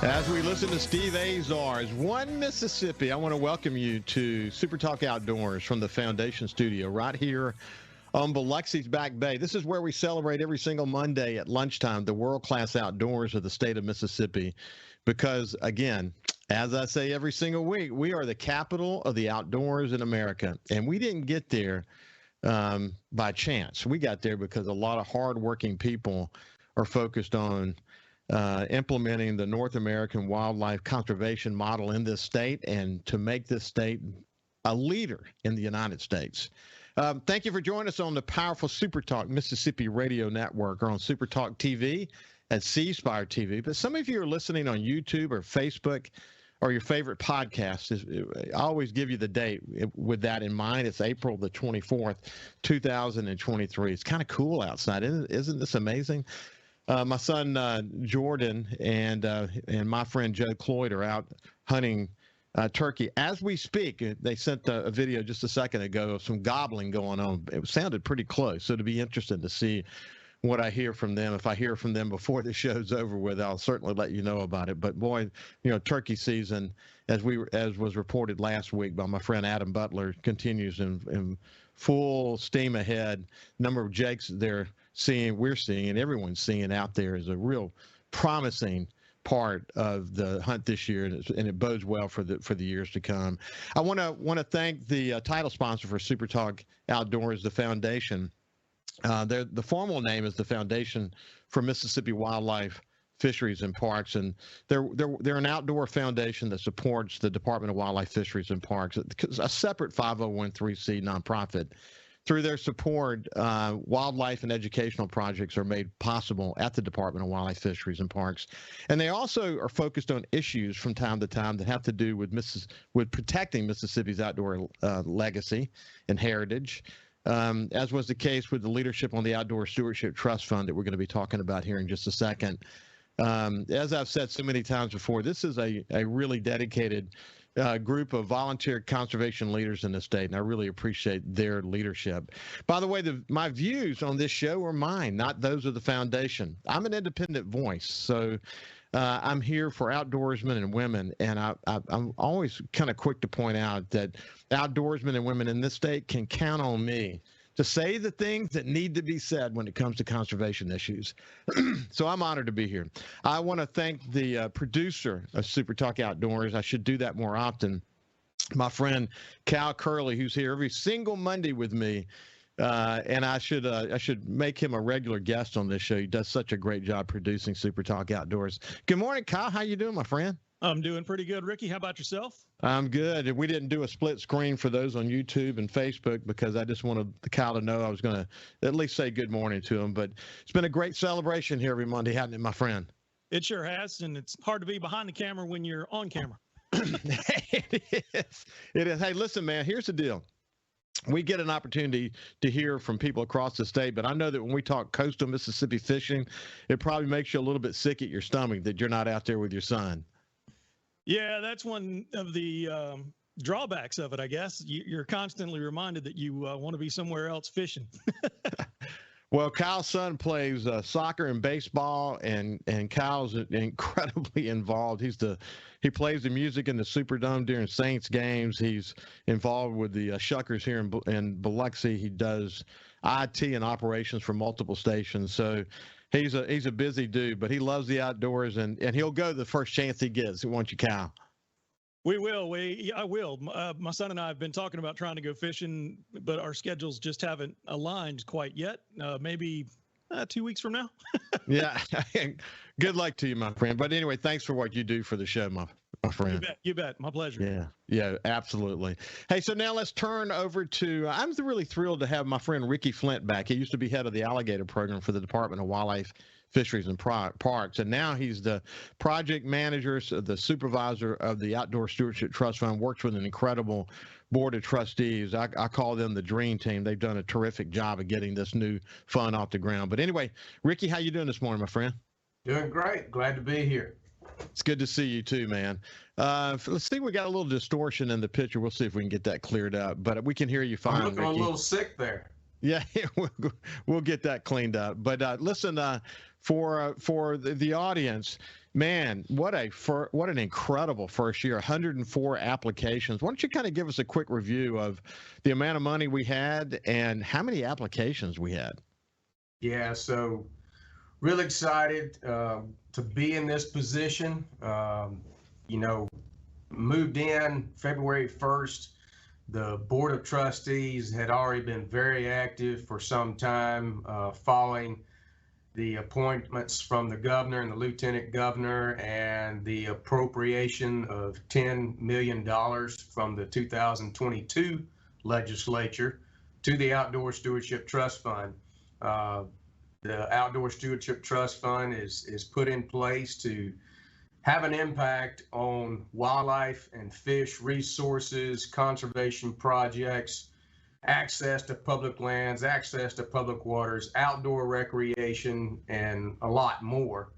As we listen to Steve Azar's One Mississippi, I want to welcome you to SuperTalk Outdoors from the Foundation Studio right here on Biloxi's Back Bay. This is where we celebrate every single Monday at lunchtime the world-class outdoors of the state of Mississippi because, again, as I say every single week, we are the capital of the outdoors in America, and we didn't get there by chance. We got there because a lot of hard-working people are focused on implementing the North American wildlife conservation model in this state and to make this state a leader in the United States. Thank you for joining us on the powerful SuperTalk Mississippi Radio Network or on SuperTalk TV at C Spire TV. But some of you are listening on YouTube or Facebook or your favorite podcast. I always give you the date with that in mind. It's April the 24th, 2023. It's kind of cool outside. Isn't this amazing? My son Jordan and my friend Joe Cloyd are out hunting turkey as we speak. They sent a video just a second ago of some gobbling going on. It sounded pretty close, so it'll be interesting to see what I hear from them. If I hear from them before the show's over with, I'll certainly let you know about it. But boy, turkey season, as was reported last week by my friend Adam Butler, continues in full steam ahead. Number of jakes we're seeing, and everyone's seeing out there is a real promising part of the hunt this year, and it bodes well for the years to come. I want to thank the title sponsor for SuperTalk Outdoors, the Foundation. The formal name is the Foundation for Mississippi Wildlife, Fisheries, and Parks, and they're an outdoor foundation that supports the Department of Wildlife, Fisheries, and Parks, a separate 501(c) nonprofit. Through their support, wildlife and educational projects are made possible at the Department of Wildlife, Fisheries, and Parks. And they also are focused on issues from time to time that have to do with protecting Mississippi's outdoor legacy and heritage, as was the case with the leadership on the Outdoors Stewardship Trust Fund that we're going to be talking about here in just a second. As I've said so many times before, this is a really dedicated group of volunteer conservation leaders in the state, and I really appreciate their leadership. By the way, my views on this show are mine, not those of the foundation. I'm an independent voice, so I'm here for outdoorsmen and women, and I'm always kind of quick to point out that outdoorsmen and women in this state can count on me to say the things that need to be said when it comes to conservation issues. So I'm honored to be here. I want to thank the producer of SuperTalk Outdoors. I should do that more often. My friend Cal Curley, who's here every single Monday with me. And I should make him a regular guest on this show. He does such a great job producing SuperTalk Outdoors. Good morning, Kyle. How you doing, my friend? I'm doing pretty good, Ricky. How about yourself? I'm good. We didn't do a split screen for those on YouTube and Facebook because I just wanted Kyle to know I was going to at least say good morning to him. But it's been a great celebration here every Monday, hasn't it, my friend? It sure has, and it's hard to be behind the camera when you're on camera. It is. It is. Hey, listen, man, here's the deal. We get an opportunity to hear from people across the state, but I know that when we talk coastal Mississippi fishing, it probably makes you a little bit sick at your stomach that you're not out there with your son. Yeah, that's one of the drawbacks of it, I guess. You're constantly reminded that you want to be somewhere else fishing. Well, Kyle's son plays soccer and baseball, and Kyle's incredibly involved. He plays the music in the Superdome during Saints games. He's involved with the Shuckers here in Biloxi. He does IT and operations for multiple stations. So he's a busy dude, but he loves the outdoors, and he'll go the first chance he gets. Won't you, Kyle? We will. I will. My son and I have been talking about trying to go fishing, but our schedules just haven't aligned quite yet. Maybe 2 weeks from now. Yeah. Good luck to you, my friend. But anyway, thanks for what you do for the show, my friend. You bet. My pleasure. Yeah, absolutely. Hey, so now let's turn over to, I'm really thrilled to have my friend Ricky Flint back. He used to be head of the alligator program for the Department of Wildlife, Fisheries, and Parks, and now he's the project manager, the supervisor of the Outdoors Stewardship Trust Fund, works with an incredible board of trustees. I call them the dream team. They've done a terrific job of getting this new fund off the ground. But anyway, Ricky, how you doing this morning, my friend? Doing great. Glad to be here. It's good to see you too, man. Let's see. We got a little distortion in the picture. We'll see if we can get that cleared up. But we can hear you fine, I'm looking Ricky. a little sick there. Yeah, we'll get that cleaned up. But listen, for the audience, Man, what an incredible first year, 104 applications. Why don't you kind of give us a quick review of the amount of money we had and how many applications we had? Yeah, so really excited to be in this position. You know, moved in February 1st. The Board of Trustees had already been very active for some time following the appointments from the governor and the lieutenant governor and the appropriation of $10 million from the 2022 legislature to the Outdoors Stewardship Trust Fund. The Outdoor Stewardship Trust Fund is put in place to have an impact on wildlife and fish resources, conservation projects, access to public lands, access to public waters, outdoor recreation, and a lot more.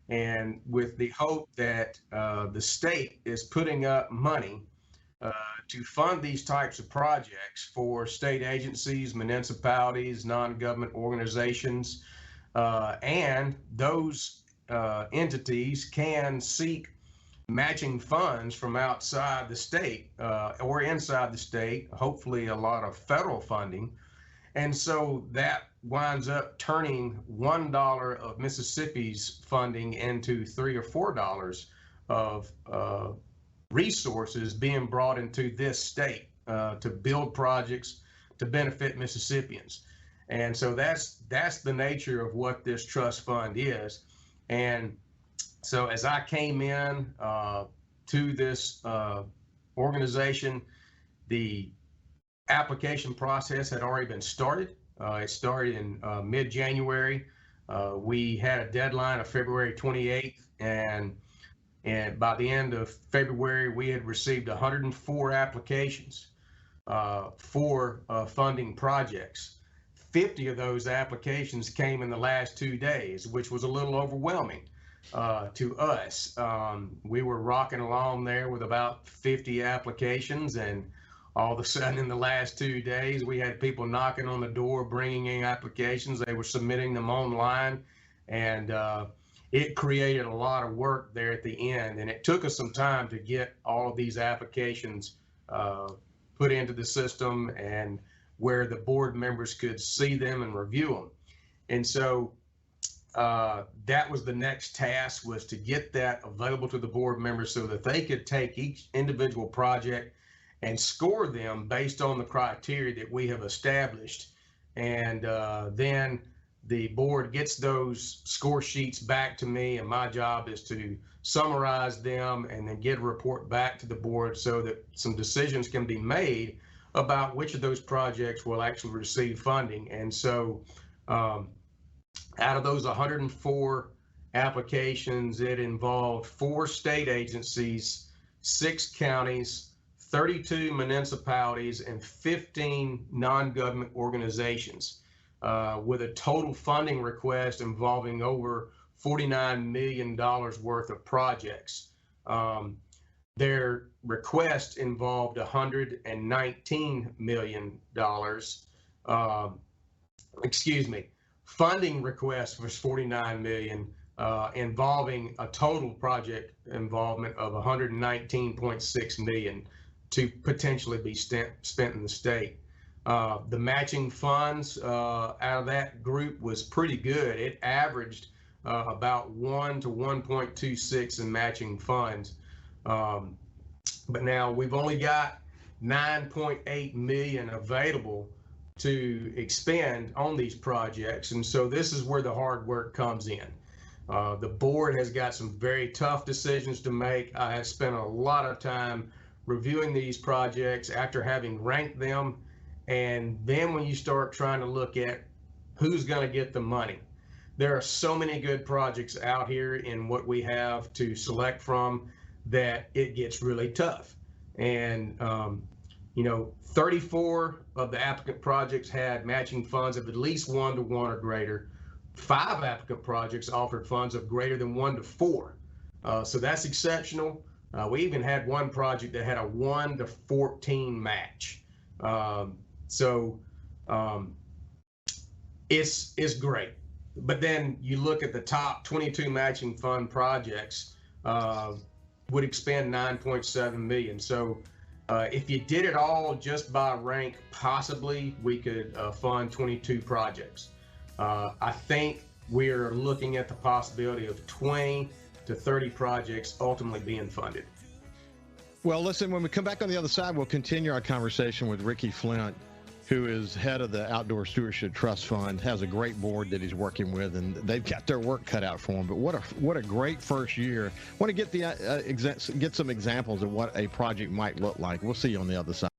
And with the hope that the state is putting up money to fund these types of projects for state agencies, municipalities, non-government organizations, and those entities can seek matching funds from outside the state or inside the state, hopefully a lot of federal funding. And so that winds up turning $1 of Mississippi's funding into $3 or $4 of resources being brought into this state to build projects to benefit Mississippians. And so that's the nature of what this trust fund is. And so as I came in to this organization, the application process had already been started. It started in mid-January. We had a deadline of February 28th, and by the end of February, we had received 104 applications for funding projects. 50 of those applications came in the last 2 days, which was a little overwhelming to us. We were rocking along there with about 50 applications, and all of a sudden in the last 2 days, we had people knocking on the door, bringing in applications. They were submitting them online, and it created a lot of work there at the end. And it took us some time to get all of these applications put into the system and where the board members could see them and review them. And so that was the next task, was to get that available to the board members so that they could take each individual project and score them based on the criteria that we have established. And then the board gets those score sheets back to me, and my job is to summarize them and then get a report back to the board so that some decisions can be made about which of those projects will actually receive funding. And so out of those 104 applications, it involved 4 state agencies, 6 counties, 32 municipalities, and 15 non-government organizations, with a total funding request involving over $49 million worth of projects. Their request involved $119 million. Funding request was $49 million, involving a total project involvement of $119.6 million to potentially be spent in the state. The matching funds out of that group was pretty good. It averaged about 1 to 1.26 in matching funds. But now we've only got $9.8 million available to expend on these projects. And so this is where the hard work comes in. The board has got some very tough decisions to make. I have spent a lot of time reviewing these projects after having ranked them. And then when you start trying to look at who's going to get the money, there are so many good projects out here in what we have to select from that it gets really tough. And, 34 of the applicant projects had matching funds of at least 1 to 1 or greater. 5 applicant projects offered funds of greater than 1 to 4. So that's exceptional. We even had one project that had a 1 to 14 match. It's great. but then you look at the top 22 matching fund projects, would expend 9.7 million. So if you did it all just by rank, possibly we could fund 22 projects. I think we're looking at the possibility of 20 to 30 projects ultimately being funded. Well, listen, when we come back on the other side, we'll continue our conversation with Ricky Flint, who is head of the Outdoors Stewardship Trust Fund, has a great board that he's working with, and they've got their work cut out for them. But what a great first year. I want to get get some examples of what a project might look like. We'll see you on the other side.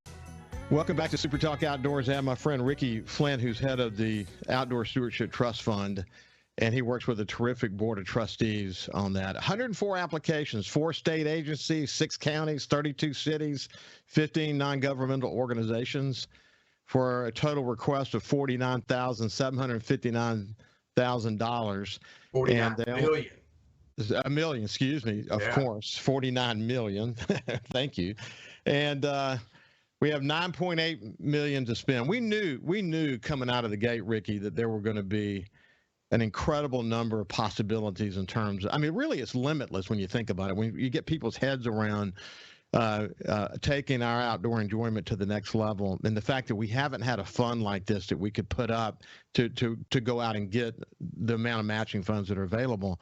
Welcome back to Super Talk Outdoors. I have my friend Ricky Flint, who's head of the Outdoor Stewardship Trust Fund, and he works with a terrific board of trustees on that. 104 applications, 4 state agencies, 6 counties, 32 cities, 15 non-governmental organizations, for a total request of $49,759,000. $49 million, excuse me, of course, 49 million. Thank you. And we have 9.8 million to spend. We knew coming out of the gate, Ricky, that there were going to be an incredible number of possibilities in terms of, I mean, really it's limitless when you think about it. When you get people's heads around taking our outdoor enjoyment to the next level, and the fact that we haven't had a fund like this that we could put up to go out and get the amount of matching funds that are available,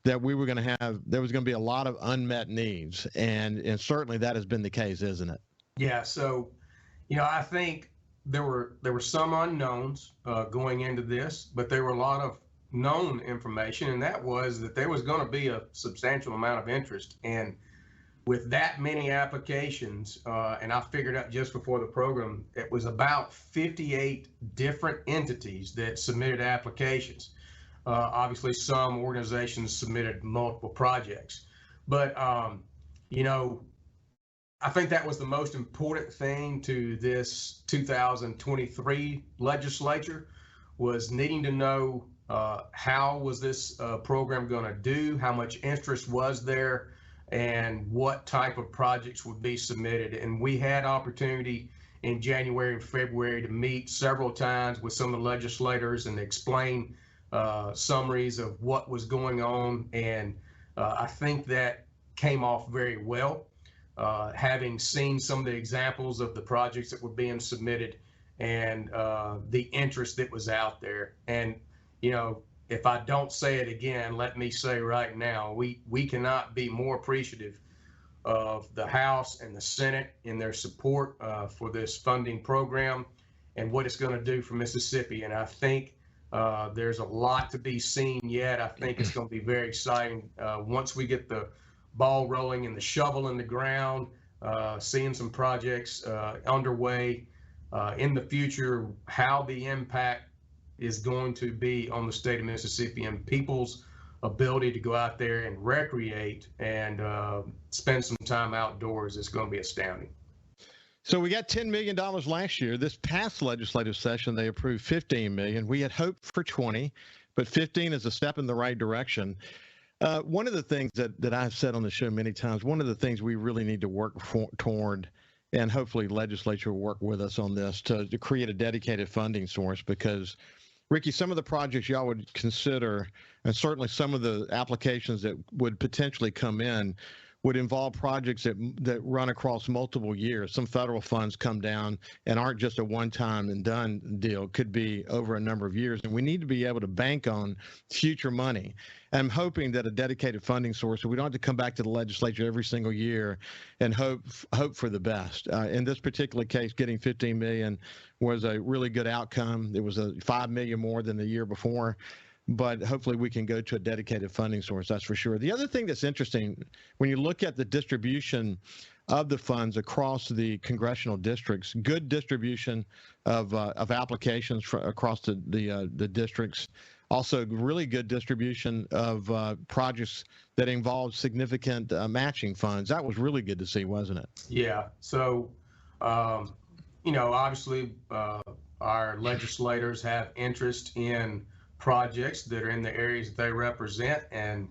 that we were going to have, there was going to be a lot of unmet needs, and certainly that has been the case, isn't it? Yeah. So, I think there were some unknowns going into this, but there were a lot of known information, and that was that there was going to be a substantial amount of interest. And with that many applications, and I figured out just before the program, it was about 58 different entities that submitted applications. Obviously, some organizations submitted multiple projects, but I think that was the most important thing to this 2023 legislature, was needing to know how was this program going to do, how much interest was there, and what type of projects would be submitted. And we had opportunity in January and February to meet several times with some of the legislators and explain summaries of what was going on. And I think that came off very well, having seen some of the examples of the projects that were being submitted and the interest that was out there. And, if I don't say it again, let me say right now, we cannot be more appreciative of the House and the Senate in their support for this funding program and what it's going to do for Mississippi. And I think there's a lot to be seen yet. I think it's going to be very exciting once we get the ball rolling and the shovel in the ground, seeing some projects underway in the future, how the impact is going to be on the state of Mississippi and people's ability to go out there and recreate and spend some time outdoors is going to be astounding. So we got $10 million last year. This past legislative session, they approved $15 million. We had hoped for 20, but 15 is a step in the right direction. One of the things that I've said on the show many times, one of the things we really need to work toward, and hopefully legislature will work with us on this, to create a dedicated funding source, because Ricky, some of the projects y'all would consider, and certainly some of the applications that would potentially come in, would involve projects that run across multiple years. Some federal funds come down and aren't just a one-time and done deal, could be over a number of years. And we need to be able to bank on future money. And I'm hoping that a dedicated funding source, so we don't have to come back to the legislature every single year and hope for the best. In this particular case, getting $15 million was a really good outcome. It was a $5 million more than the year before. But hopefully we can go to a dedicated funding source, that's for sure. The other thing that's interesting, when you look at the distribution of the funds across the congressional districts, good distribution of applications across the districts, also really good distribution of projects that involve significant matching funds. That was really good to see, wasn't it? Yeah. So, obviously our legislators have interest in projects that are in the areas that they represent, and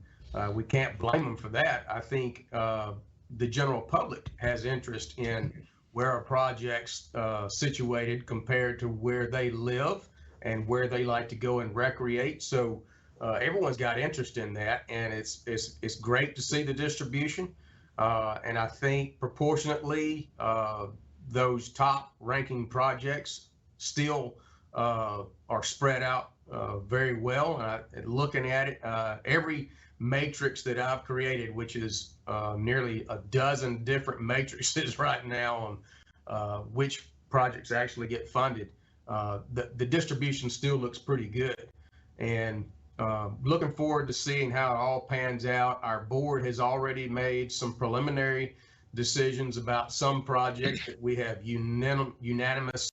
we can't blame them for that. I think the general public has interest in where our projects situated compared to where they live and where they like to go and recreate. So everyone's got interest in that, and it's great to see the distribution. And I think proportionately, those top ranking projects still are spread out very well. And looking at it, every matrix that I've created, which is nearly a dozen different matrices right now on which projects actually get funded, the distribution still looks pretty good. And looking forward to seeing how it all pans out. Our board has already made some preliminary decisions about some projects that we have unanimous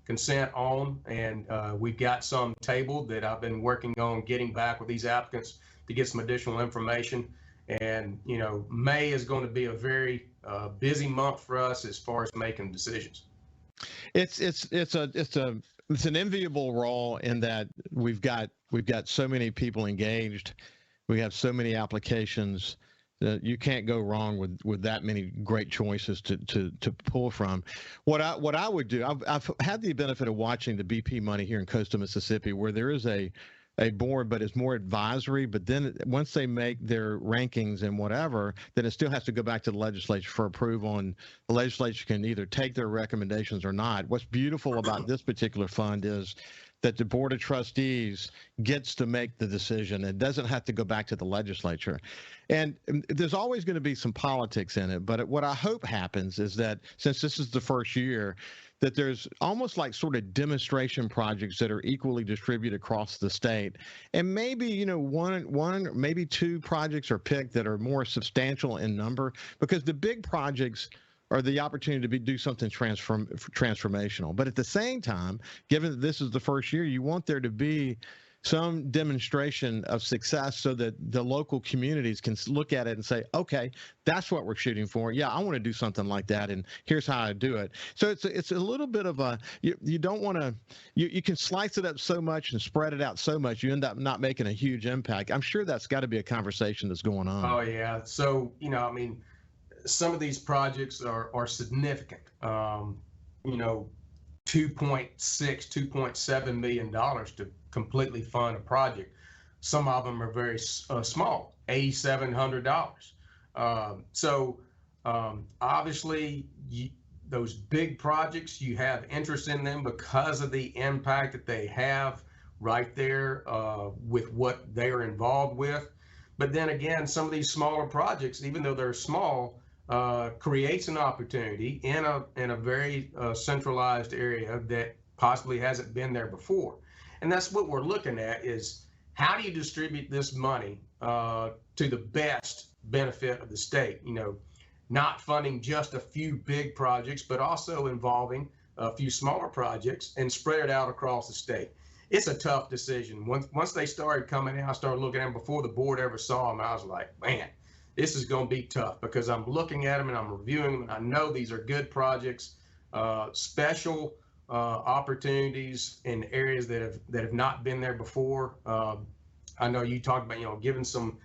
consent on, and we've got some tabled that I've been working on getting back with these applicants to get some additional information. And May is going to be a very busy month for us as far as making decisions. It's an enviable role in that we've got so many people engaged. We have so many applications that you can't go wrong with that many great choices to pull from. What I would do, I've had the benefit of watching the BP money here in coastal Mississippi, where there is a board, but it's more advisory. But then once they make their rankings and whatever, then it still has to go back to the legislature for approval, and the legislature can either take their recommendations or not. What's beautiful about this particular fund is that the Board of Trustees gets to make the decision. It doesn't have to go back to the legislature. And there's always going to be some politics in it. But what I hope happens is that since this is the first year, that there's almost like sort of demonstration projects that are equally distributed across the state. And maybe, one, maybe two projects are picked that are more substantial in number, because the big projects are the opportunity to do something transformational. But at the same time, given that this is the first year, you want there to be some demonstration of success so that the local communities can look at it and say, okay, that's what we're shooting for. Yeah, I want to do something like that, and here's how I do it. So it's a little bit of a, you don't want to, you can slice it up so much and spread it out so much, you end up not making a huge impact. I'm sure that's got to be a conversation that's going on. Oh, yeah. So, some of these projects are significant. $2.6, $2.7 million to completely fund a project. Some of them are very small, $8,700. So obviously, those big projects, you have interest in them because of the impact that they have right there with what they are involved with. But then again, some of these smaller projects, even though they're small, creates an opportunity in a very centralized area that possibly hasn't been there before. And that's what we're looking at, is how do you distribute this money to the best benefit of the state? Not funding just a few big projects, but also involving a few smaller projects and spread it out across the state. It's a tough decision. Once they started coming out, I started looking at them before the board ever saw them. I was like, man, this is going to be tough, because I'm looking at them and I'm reviewing them, and I know these are good projects, special opportunities in areas that have not been there before. I know you talked about, giving some,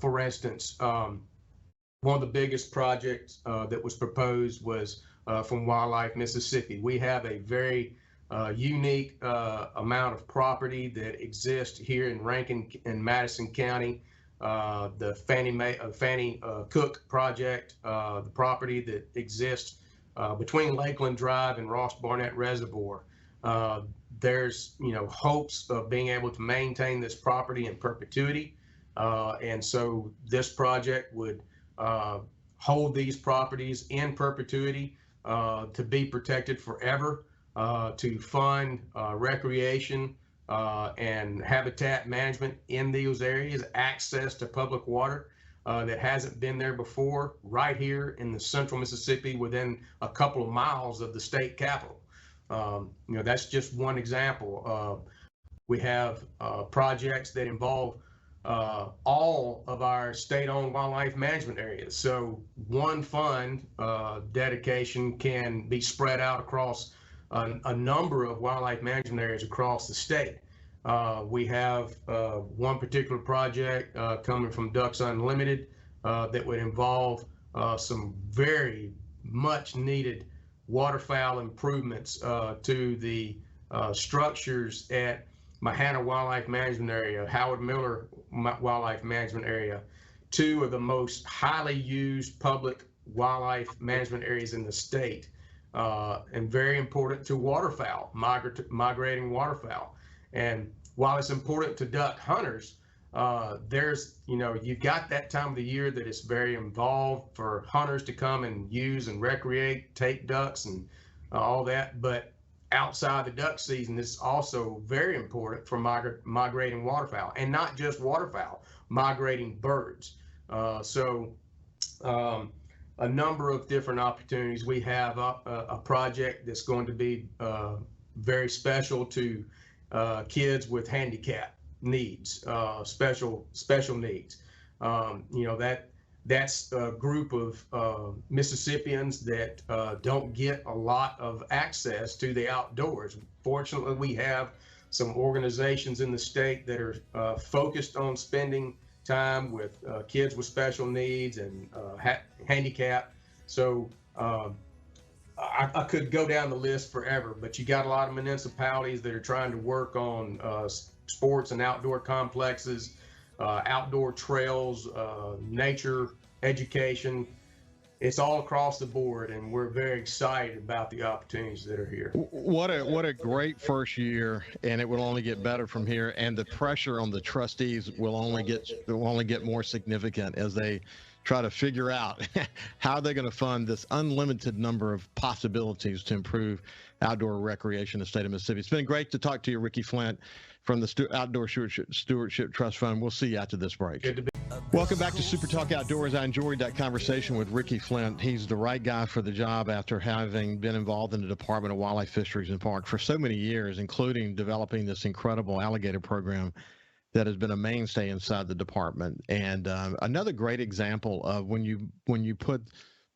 for instance, one of the biggest projects that was proposed was from Wildlife, Mississippi. We have a very unique amount of property that exists here in Rankin and Madison County. The Fannie Cook project, the property that exists between Lakeland Drive and Ross Barnett Reservoir. There's hopes of being able to maintain this property in perpetuity, and so this project would hold these properties in perpetuity to be protected forever, to fund recreation and habitat management in those areas, access to public water that hasn't been there before, right here in the central Mississippi, within a couple of miles of the state capitol. That's just one example. We have projects that involve all of our state-owned wildlife management areas. So one fund dedication can be spread out across a number of wildlife management areas across the state. We have one particular project coming from Ducks Unlimited that would involve some very much needed waterfowl improvements to the structures at Mahana Wildlife Management Area, Howard Miller Wildlife Management Area, two of the most highly used public wildlife management areas in the state, and very important to waterfowl, migrating waterfowl. And while it's important to duck hunters, there's, you've got that time of the year that it's very involved for hunters to come and use and recreate, take ducks and all that. But outside the duck season, it's also very important for migrating waterfowl, and not just waterfowl, migrating birds. A number of different opportunities. We have a project that's going to be very special to kids with handicap needs, special needs. That's a group of Mississippians that don't get a lot of access to the outdoors. Fortunately, we have some organizations in the state that are focused on spending time with kids with special needs and handicap. So I could go down the list forever, but you got a lot of municipalities that are trying to work on sports and outdoor complexes, outdoor trails, nature education. It's all across the board, and we're very excited about the opportunities that are here. What a great first year, and it will only get better from here. And the pressure on the trustees will only get more significant as they try to figure out how they're going to fund this unlimited number of possibilities to improve outdoor recreation in the state of Mississippi. It's been great to talk to you, Ricky Flint, from the Outdoors Stewardship Trust Fund. We'll see you after this break. Good to be. Welcome back to Super Talk Outdoors. I enjoyed that conversation with Ricky Flint. He's the right guy for the job after having been involved in the Department of Wildlife, Fisheries, and Parks for so many years, including developing this incredible alligator program that has been a mainstay inside the department. And another great example of when you put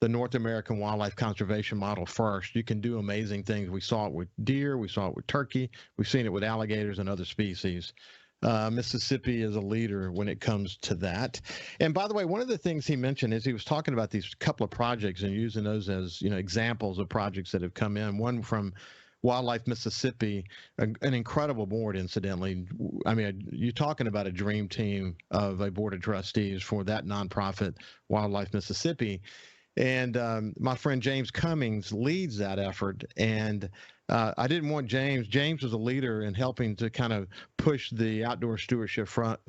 the North American wildlife conservation model first, you can do amazing things. We saw it with deer, we saw it with turkey, we've seen it with alligators and other species. Mississippi is a leader when it comes to that. And by the way, one of the things he mentioned is he was talking about these couple of projects and using those as examples of projects that have come in. One from Wildlife Mississippi, an incredible board, incidentally. I mean, you're talking about a dream team of a board of trustees for that nonprofit, Wildlife Mississippi. And my friend James Cummings leads that effort. And I didn't want James. James was a leader in helping to kind of push the Outdoor Stewardship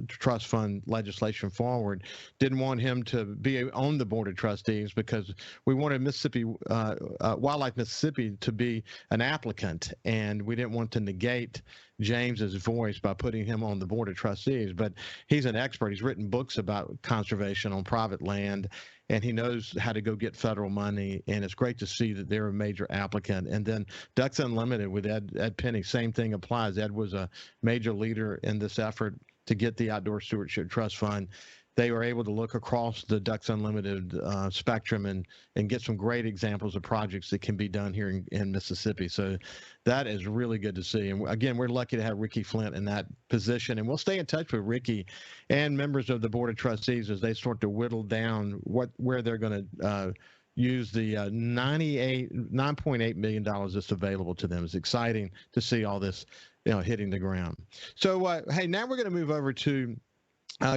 Trust Fund legislation forward. Didn't want him to be on the board of trustees because we wanted Mississippi Wildlife Mississippi to be an applicant, and we didn't want to negate James's voice by putting him on the board of trustees. But he's an expert. He's written books about conservation on private land, and he knows how to go get federal money, and it's great to see that they're a major applicant. And then Ducks Unlimited with Ed Penny, same thing applies. Ed was a major leader in this effort to get the Outdoor Stewardship Trust Fund. They were able to look across the Ducks Unlimited spectrum and get some great examples of projects that can be done here in Mississippi. So that is really good to see. And again, we're lucky to have Ricky Flint in that position. And we'll stay in touch with Ricky and members of the Board of Trustees as they start to whittle down where they're going to use the $9.8 million that's available to them. It's exciting to see all this hitting the ground. So, hey, now we're going to move over to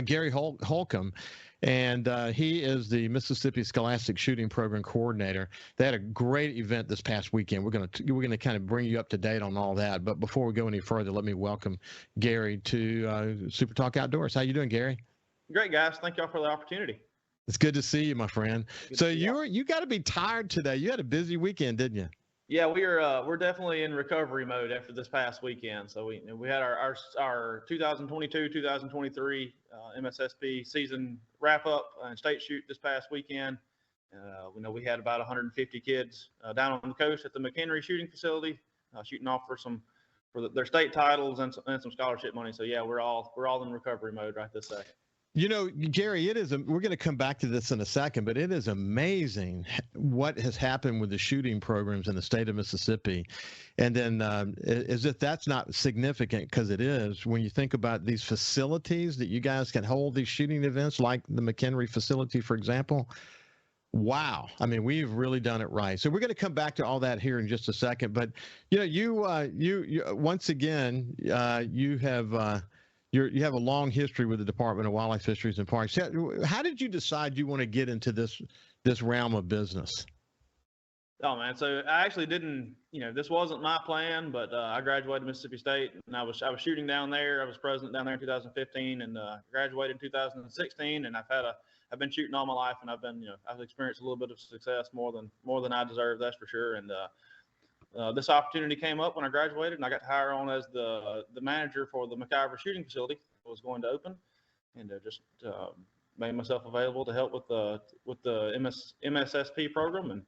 Gary Holcomb, and he is the Mississippi Scholastic Shooting Program coordinator. They had a great event this past weekend. We're going to kind of bring you up to date on all that. But before we go any further, let me welcome Gary to Super Talk Outdoors. How you doing, Gary? Great, guys. Thank y'all for the opportunity. It's good to see you, my friend. So you got to be tired today. You had a busy weekend, didn't you? Yeah, we're definitely in recovery mode after this past weekend. So we had our 2022-2023 MSSP season wrap up and state shoot this past weekend. We had about 150 kids down on the coast at the McHenry shooting facility, shooting off for their state titles and some scholarship money. So yeah, we're all in recovery mode right this second. Gary, we're going to come back to this in a second, but it is amazing what has happened with the shooting programs in the state of Mississippi. And then as if that's not significant, because it is, when you think about these facilities that you guys can hold these shooting events, like the McHenry facility, for example. Wow. I mean, we've really done it right. So we're going to come back to all that here in just a second. But you once again, you have you have a long history with the Department of Wildlife, Fisheries, and Parks. How did you decide you want to get into this realm of business? Oh man, so I actually didn't, this wasn't my plan, but I graduated Mississippi State, and I was shooting down there. I was president down there in 2015, and graduated in 2016. And I've been shooting all my life, and I've experienced a little bit of success, more than I deserve, that's for sure. And this opportunity came up when I graduated, and I got hired on as the manager for the McIver shooting facility that was going to open, and just made myself available to help with the MSSP program, and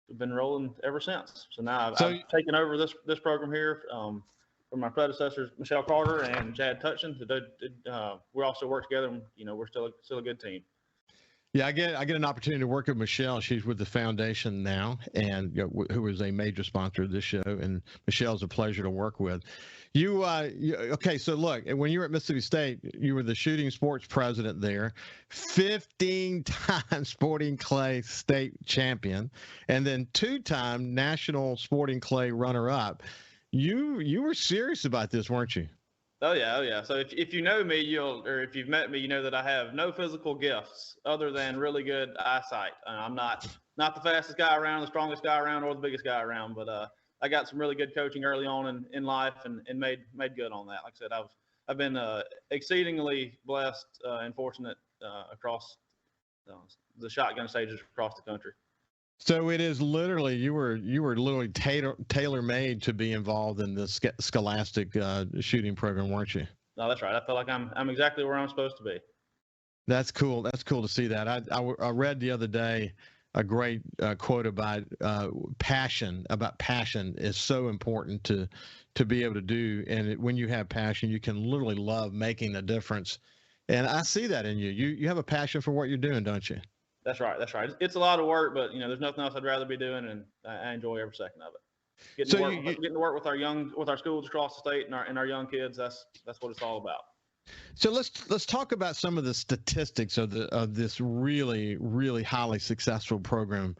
we've been rolling ever since. So now I've taken over this program here from my predecessors, Michelle Carter and Chad Tutchin. We also work together, and we're still a good team. Yeah, I get an opportunity to work with Michelle. She's with the foundation now, and who is a major sponsor of this show. And Michelle's a pleasure to work with. Okay? So look, when you were at Mississippi State, you were the shooting sports president there, 15-time sporting clay state champion, and then 2-time national sporting clay runner-up. You were serious about this, weren't you? Oh yeah. So if you know me, or if you've met me, you know that I have no physical gifts other than really good eyesight. I'm not the fastest guy around, the strongest guy around, or the biggest guy around, but I got some really good coaching early on in life, and made good on that. Like I said, I've been exceedingly blessed and fortunate across the shotgun stages across the country. So it is literally you were literally tailor-made to be involved in this Scholastic shooting program, weren't you? No, that's right. I feel like I'm exactly where I'm supposed to be. That's cool. That's cool to see that. I read the other day a great quote about passion. About passion is so important to be able to do, and when you have passion, you can literally love making a difference. And I see that in you. You have a passion for what you're doing, don't you? That's right. It's a lot of work, but there's nothing else I'd rather be doing, and I enjoy every second of it. Getting to work with our schools across the state and our young kids. That's what it's all about. So let's talk about some of the statistics of this really, really highly successful program,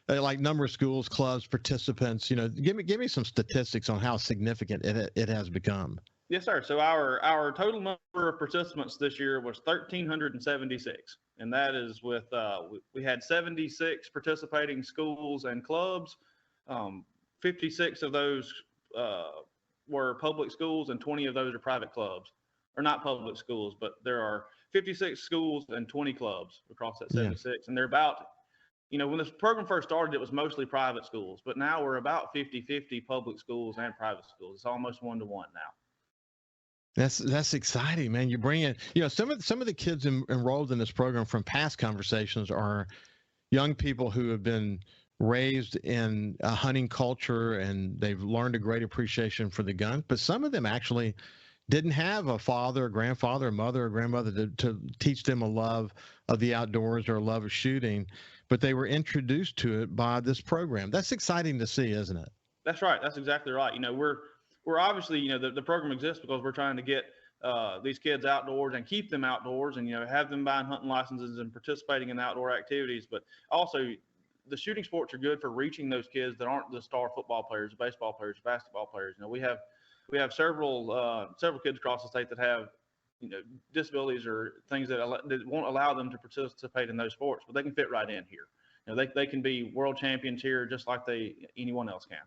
like number of schools, clubs, participants. Give me some statistics on how significant it has become. Yes, sir. So our total number of participants this year was 1,376. And that is with we had 76 participating schools and clubs. 56 of those were public schools, and 20 of those are private clubs, or not public schools, but there are 56 schools and 20 clubs across that 76. Yeah. And they're about, when this program first started, it was mostly private schools, but now we're about 50-50 public schools and private schools. It's almost 1-to-1 now. That's exciting, man. You bring in, some of the kids enrolled in this program from past conversations are young people who have been raised in a hunting culture, and they've learned a great appreciation for the gun. But some of them actually didn't have a father, a grandfather, a mother, or grandmother to teach them a love of the outdoors or a love of shooting, but they were introduced to it by this program. That's exciting to see, isn't it? That's right. That's exactly right. We're obviously, the program exists because we're trying to get these kids outdoors and keep them outdoors, and, have them buying hunting licenses and participating in outdoor activities. But also, the shooting sports are good for reaching those kids that aren't the star football players, baseball players, basketball players. We have several kids across the state that have, disabilities or things that won't allow them to participate in those sports, but they can fit right in here. They can be world champions here just like anyone else can.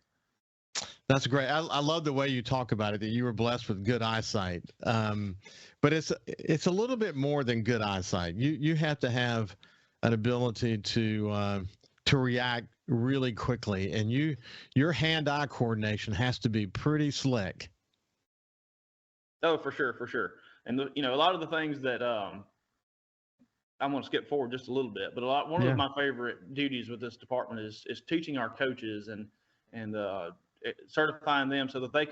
That's great. I love the way you talk about it, that you were blessed with good eyesight. But it's a little bit more than good eyesight. You have to have an ability to react really quickly, and your hand-eye coordination has to be pretty slick. Oh, for sure. And a lot of the things that I'm going to skip forward just a little bit, but one of my favorite duties with this department is teaching our coaches and certifying them so that they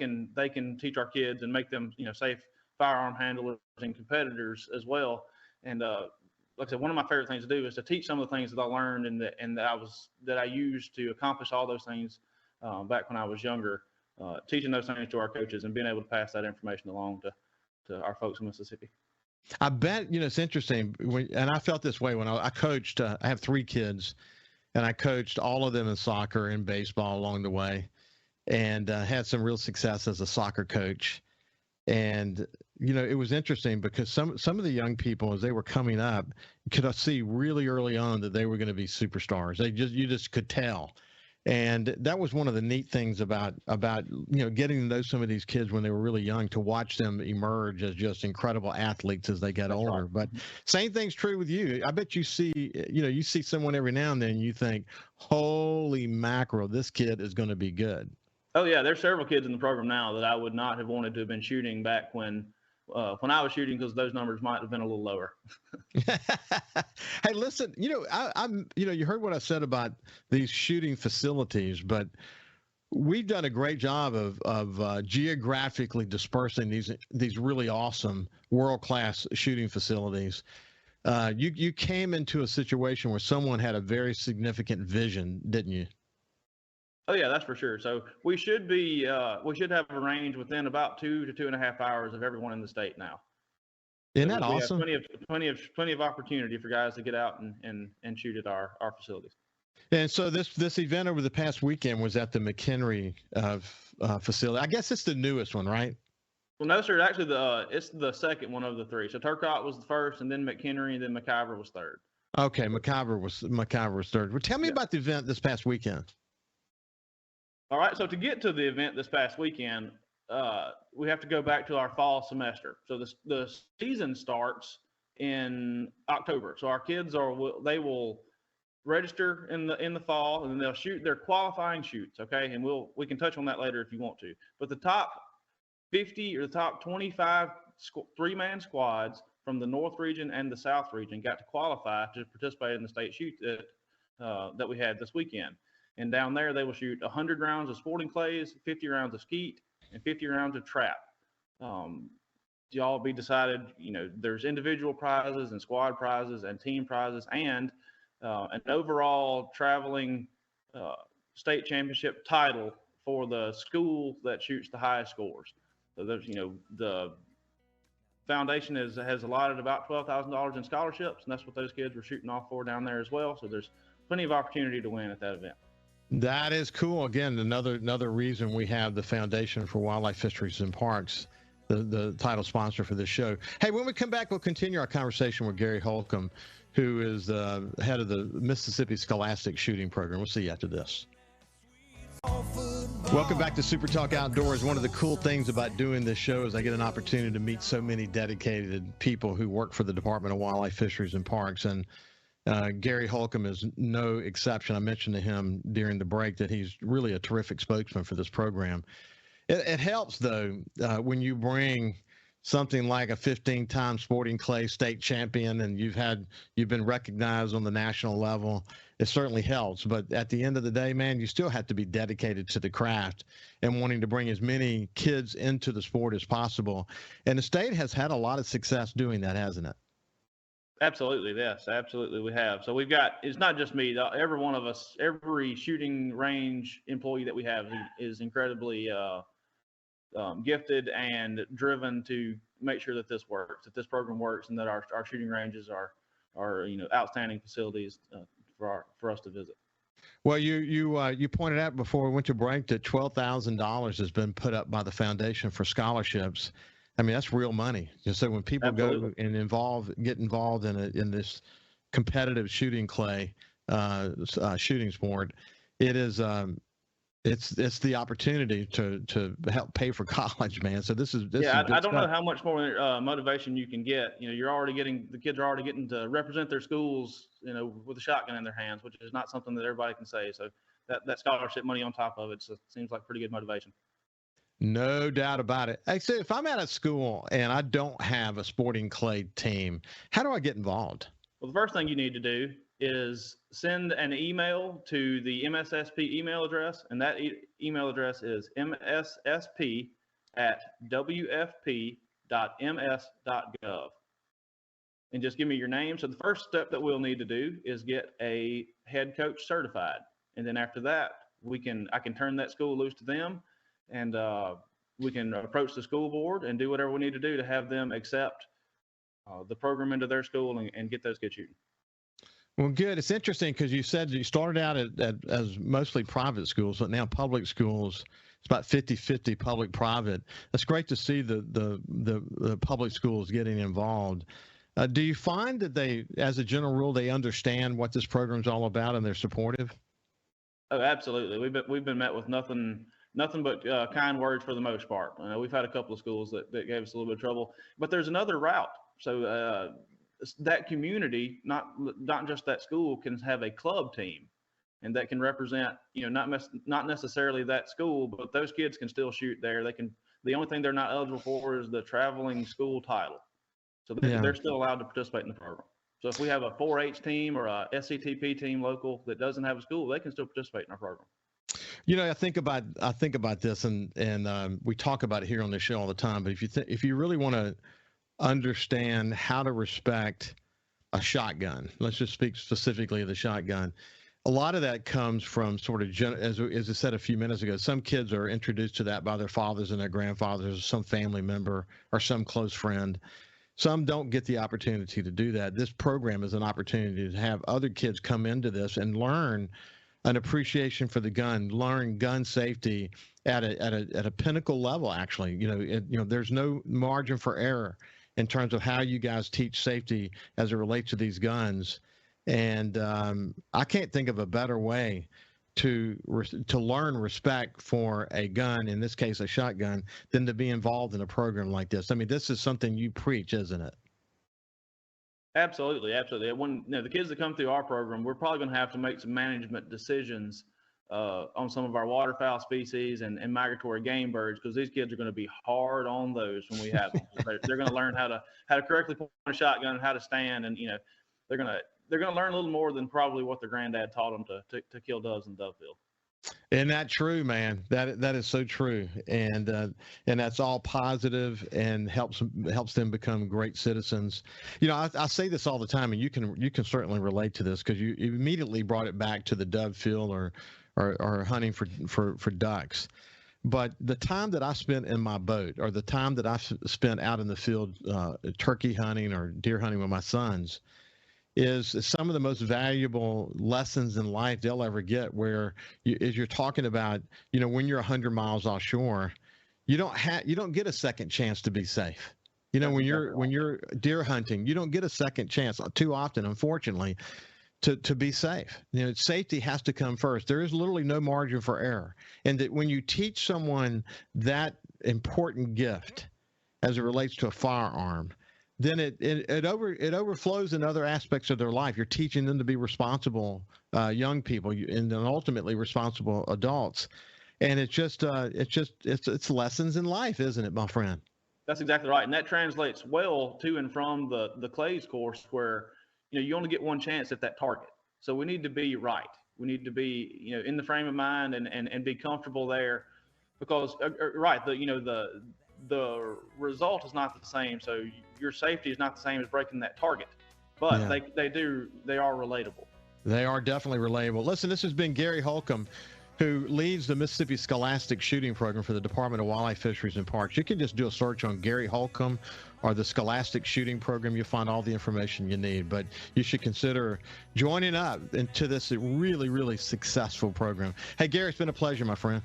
can teach our kids and make them safe firearm handlers and competitors as well. And like I said, one of my favorite things to do is to teach some of the things that I learned and that I used to accomplish all those things back when I was younger, teaching those things to our coaches and being able to pass that information along to our folks in Mississippi. I bet, it's interesting. And I felt this way when I coached. I have 3 kids, and I coached all of them in soccer and baseball along the way, and had some real success as a soccer coach. And it was interesting because some of the young people, as they were coming up, could see really early on that they were going to be superstars. You just could tell. And that was one of the neat things about getting to know some of these kids when they were really young, to watch them emerge as just incredible athletes as they get older. Right. But same thing's true with you. I bet you see someone every now and then, you think, holy mackerel, this kid is going to be good. Oh yeah, there's several kids in the program now that I would not have wanted to have been shooting back when I was shooting, because those numbers might have been a little lower. Hey, listen, I'm you heard what I said about these shooting facilities, but we've done a great job of geographically dispersing these really awesome world-class shooting facilities. You came into a situation where someone had a very significant vision, didn't you? Oh yeah, that's for sure. So we should have a range within about 2 to 2.5 hours of everyone in the state now. Isn't that awesome? We have plenty of opportunity for guys to get out and shoot at our facilities. And so this event over the past weekend was at the McHenry facility. I guess it's the newest one, right? Well, no, sir. Actually, it's the second one of the 3. So Turcotte was the first, and then McHenry, and then McIver was third. Okay, McIver was third. Well, tell me about the event this past weekend. All right. So to get to the event this past weekend, we have to go back to our fall semester. So the season starts in October. So our kids they will register in the fall, and then they'll shoot their qualifying shoots. Okay, and we can touch on that later if you want to. But the top 50 or the top 25 3-man squads from the North region and the South region got to qualify to participate in the state shoot that we had this weekend. And down there, they will shoot 100 rounds of sporting clays, 50 rounds of skeet, and 50 rounds of trap. Y'all be decided, there's individual prizes and squad prizes and team prizes, and an overall traveling state championship title for the school that shoots the highest scores. So there's, the foundation has allotted about $12,000 in scholarships, and that's what those kids were shooting off for down there as well. So there's plenty of opportunity to win at that event. That is cool. Again, another reason we have the Foundation for Wildlife, Fisheries, and Parks, the title sponsor for this show. Hey, when we come back, we'll continue our conversation with Gary Holcomb, who is the head of the Mississippi Scholastic Shooting Program. We'll see you after this. Welcome back to Super Talk Outdoors. One of the cool things about doing this show is I get an opportunity to meet so many dedicated people who work for the Department of Wildlife, Fisheries, and Parks. And Gary Holcomb is no exception. I mentioned to him during the break that he's really a terrific spokesman for this program. It helps, though, when you bring something like a 15-time sporting clay state champion and you've been recognized on the national level. It certainly helps. But at the end of the day, man, you still have to be dedicated to the craft and wanting to bring as many kids into the sport as possible. And the state has had a lot of success doing that, hasn't it? Absolutely, yes, absolutely we have. So it's not just me, every one of us, every shooting range employee that we have is incredibly gifted and driven to make sure that this works, that this program works, and that our shooting ranges are outstanding facilities for us to visit. Well, you pointed out before we went to break that $12,000 has been put up by the Foundation for scholarships. I mean, that's real money. So when people Absolutely. go and get involved in this competitive shooting clay shooting sport, it is it's the opportunity to help pay for college, man. So this is I don't know how much more motivation you can get. The kids are already getting to represent their schools, with a shotgun in their hands, which is not something that everybody can say. So that scholarship money on top of it, so it seems like pretty good motivation. No doubt about it. Hey, so if I'm at a school and I don't have a sporting clay team, how do I get involved? Well, the first thing you need to do is send an email to the MSSP email address, and that email address is mssp@wfp.ms.gov. And just give me your name. So the first step that we'll need to do is get a head coach certified. And then after that, I can turn that school loose to them, and we can approach the school board and do whatever we need to do to have them accept the program into their school and get those kids shooting. Well, good. It's interesting because you said you started out as mostly private schools, but now public schools, it's about 50-50 public-private. It's great to see the public schools getting involved. Do you find that they, as a general rule, they understand what this program's all about and they're supportive? Oh, absolutely. We've been met with nothing but kind words for the most part. We've had a couple of schools that gave us a little bit of trouble, but there's another route. So that community, not just that school, can have a club team, and that can represent, not necessarily that school, but those kids can still shoot there. The only thing they're not eligible for is the traveling school title. So they're still allowed to participate in the program. So if we have a 4-H team or a SCTP team local that doesn't have a school, they can still participate in our program. I think about this, and we talk about it here on the show all the time. But if you really want to understand how to respect a shotgun, let's just speak specifically of the shotgun. A lot of that comes from sort of, as I said a few minutes ago, some kids are introduced to that by their fathers and their grandfathers, or some family member or some close friend. Some don't get the opportunity to do that. This program is an opportunity to have other kids come into this and learn an appreciation for the gun, learn gun safety at a pinnacle level. Actually, there's no margin for error in terms of how you guys teach safety as it relates to these guns. And I can't think of a better way to learn respect for a gun, in this case a shotgun, than to be involved in a program like this. I mean, this is something you preach, isn't it? Absolutely. When the kids that come through our program, we're probably going to have to make some management decisions on some of our waterfowl species and migratory game birds, because these kids are going to be hard on those when we have them. They're going to learn how to correctly point a shotgun, how to stand, and they're going to learn a little more than probably what their granddad taught them to kill doves in Dovefield. Isn't that true, man? That is so true, and that's all positive and helps them become great citizens. I say this all the time, and you can certainly relate to this because you immediately brought it back to the dove field or hunting for ducks. But the time that I spent in my boat, or the time that I spent out in the field turkey hunting or deer hunting with my sons, is some of the most valuable lessons in life they'll ever get, where as you're talking about, when you're 100 miles offshore, you don't get a second chance to be safe. When you're deer hunting, you don't get a second chance too often, unfortunately, to be safe. Safety has to come first. There is literally no margin for error. And that when you teach someone that important gift as it relates to a firearm, then it overflows in other aspects of their life. You're teaching them to be responsible young people and then ultimately responsible adults. And it's lessons in life, isn't it, my friend? That's exactly right. And that translates well to and from the Clays course, where you only get one chance at that target. So we need to be right. We need to be in the frame of mind and be comfortable there, because the result is not the same. So your safety is not the same as breaking that target, but they are relatable. They are definitely relatable. Listen, this has been Gary Holcomb, who leads the Mississippi Scholastic Shooting Program for the Department of Wildlife, Fisheries, and Parks. You can just do a search on Gary Holcomb or the Scholastic Shooting Program. You'll find all the information you need, but you should consider joining up into this really, really successful program. Hey, Gary, it's been a pleasure, my friend.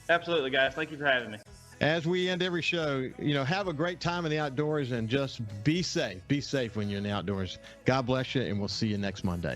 Absolutely, guys. Thank you for having me. As we end every show, have a great time in the outdoors and just be safe. Be safe when you're in the outdoors. God bless you, and we'll see you next Monday.